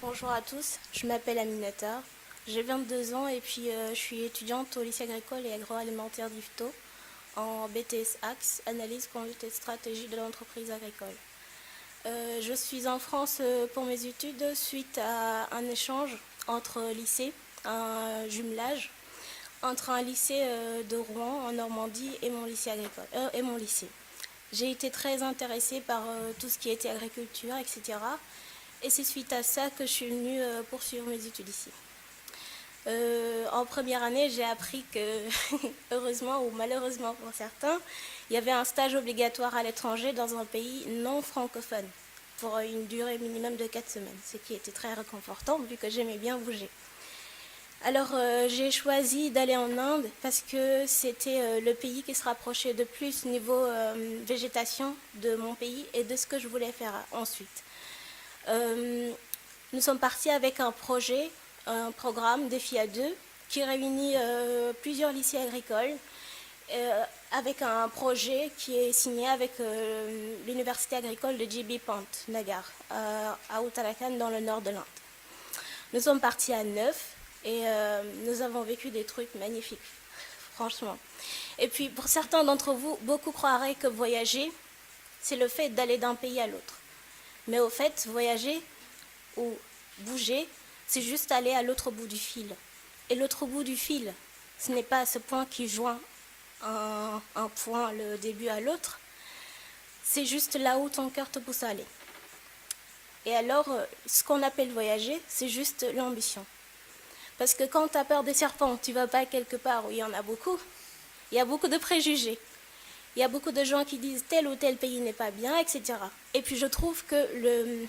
Bonjour à tous, je m'appelle Aminata, j'ai 22 ans et puis je suis étudiante au lycée agricole et agroalimentaire d'Yvetot en BTS Axe, analyse, conduite et stratégie de l'entreprise agricole. Je suis en France pour mes études suite à un échange entre lycées, un jumelage entre un lycée de Rouen en Normandie et mon lycée agricole et mon lycée. J'ai été très intéressée par tout ce qui était agriculture, etc. Et c'est suite à ça que je suis venue poursuivre mes études ici. En première année, j'ai appris que, heureusement ou malheureusement pour certains, il y avait un stage obligatoire à l'étranger dans un pays non francophone pour une durée minimum de 4 semaines, ce qui était très réconfortant vu que j'aimais bien bouger. Alors j'ai choisi d'aller en Inde parce que c'était le pays qui se rapprochait de plus niveau végétation de mon pays et de ce que je voulais faire ensuite. Nous sommes partis avec un projet, un programme Défi à deux, qui réunit plusieurs lycées agricoles, avec un projet qui est signé avec l'université agricole de J.B. Pant, Nagar, à Uttarakhand, dans le nord de l'Inde. Nous sommes partis à 9 et nous avons vécu des trucs magnifiques, franchement. Et puis, pour certains d'entre vous, beaucoup croiraient que voyager, c'est le fait d'aller d'un pays à l'autre. Mais au fait, voyager ou bouger, c'est juste aller à l'autre bout du fil. Et l'autre bout du fil, ce n'est pas ce point qui joint un point, le début à l'autre, c'est juste là où ton cœur te pousse à aller. Et alors, ce qu'on appelle voyager, c'est juste l'ambition. Parce que quand tu as peur des serpents, tu ne vas pas quelque part où il y en a beaucoup. Il y a beaucoup de préjugés. Il y a beaucoup de gens qui disent tel ou tel pays n'est pas bien, etc. Et puis je trouve que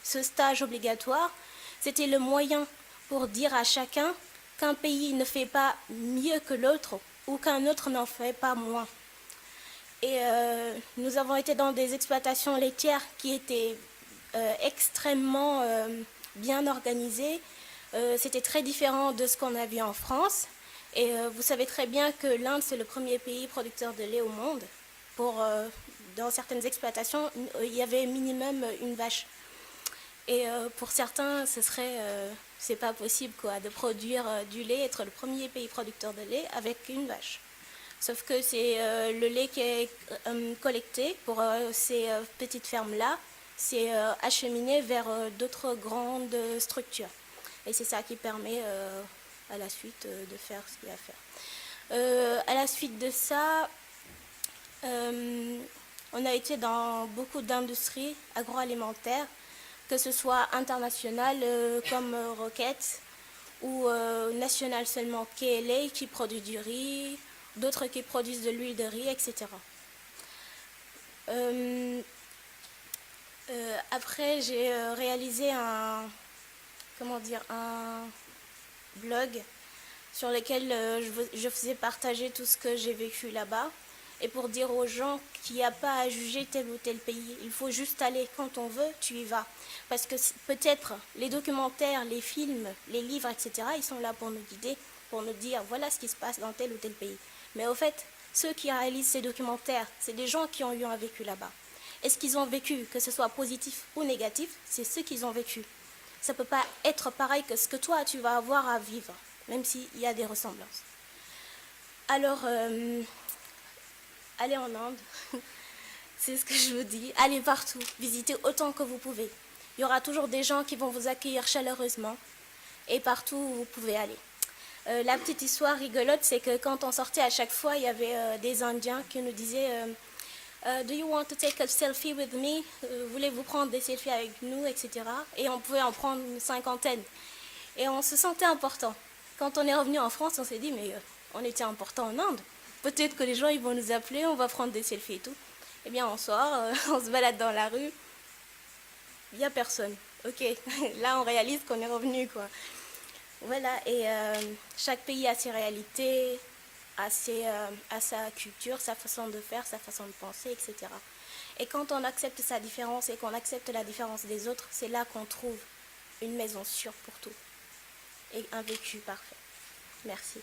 ce stage obligatoire, c'était le moyen pour dire à chacun qu'un pays ne fait pas mieux que l'autre ou qu'un autre n'en fait pas moins. Et nous avons été dans des exploitations laitières qui étaient extrêmement bien organisées. C'était très différent de ce qu'on a vu en France. Et vous savez très bien que l'Inde, c'est le premier pays producteur de lait au monde. Dans certaines exploitations, il y avait minimum une vache. Et pour certains, c'est pas possible quoi, de produire du lait, être le premier pays producteur de lait avec une vache. Sauf que c'est le lait qui est collecté pour ces petites fermes-là, c'est acheminé vers d'autres grandes structures. Et c'est ça qui permet à la suite de faire ce qu'il y a à faire. À la suite de ça, on a été dans beaucoup d'industries agroalimentaires, que ce soit internationales comme Rocket ou nationales seulement KLA qui produit du riz, d'autres qui produisent de l'huile de riz, etc. Après, j'ai réalisé un blog sur lequel je faisais partager tout ce que j'ai vécu là-bas et pour dire aux gens qu'il n'y a pas à juger tel ou tel pays. Il faut juste aller quand on veut, tu y vas. Parce que peut-être les documentaires, les films, les livres, etc., ils sont là pour nous guider, pour nous dire voilà ce qui se passe dans tel ou tel pays. Mais au fait, ceux qui réalisent ces documentaires, c'est des gens qui ont eu un vécu là-bas. Et ce qu'ils ont vécu, que ce soit positif ou négatif, c'est ce qu'ils ont vécu. Ça ne peut pas être pareil que ce que toi, tu vas avoir à vivre, même s'il y a des ressemblances. Alors, allez en Inde, c'est ce que je vous dis. Allez partout, visitez autant que vous pouvez. Il y aura toujours des gens qui vont vous accueillir chaleureusement et partout où vous pouvez aller. La petite histoire rigolote, c'est que quand on sortait à chaque fois, il y avait des Indiens qui nous disaient Do you want to take a selfie with me? Voulez-vous prendre des selfies avec nous, etc. Et on pouvait en prendre une cinquantaine. Et on se sentait important. Quand on est revenu en France, on s'est dit mais on était important en Inde. Peut-être que les gens ils vont nous appeler, on va prendre des selfies et tout. Eh bien on sort, on se balade dans la rue. Il n'y a personne. Ok, là on réalise qu'on est revenu quoi. Voilà, et chaque pays a ses réalités, a sa culture, sa façon de faire, sa façon de penser, etc. Et quand on accepte sa différence et qu'on accepte la différence des autres, c'est là qu'on trouve une maison sûre pour tout et un vécu parfait. Merci.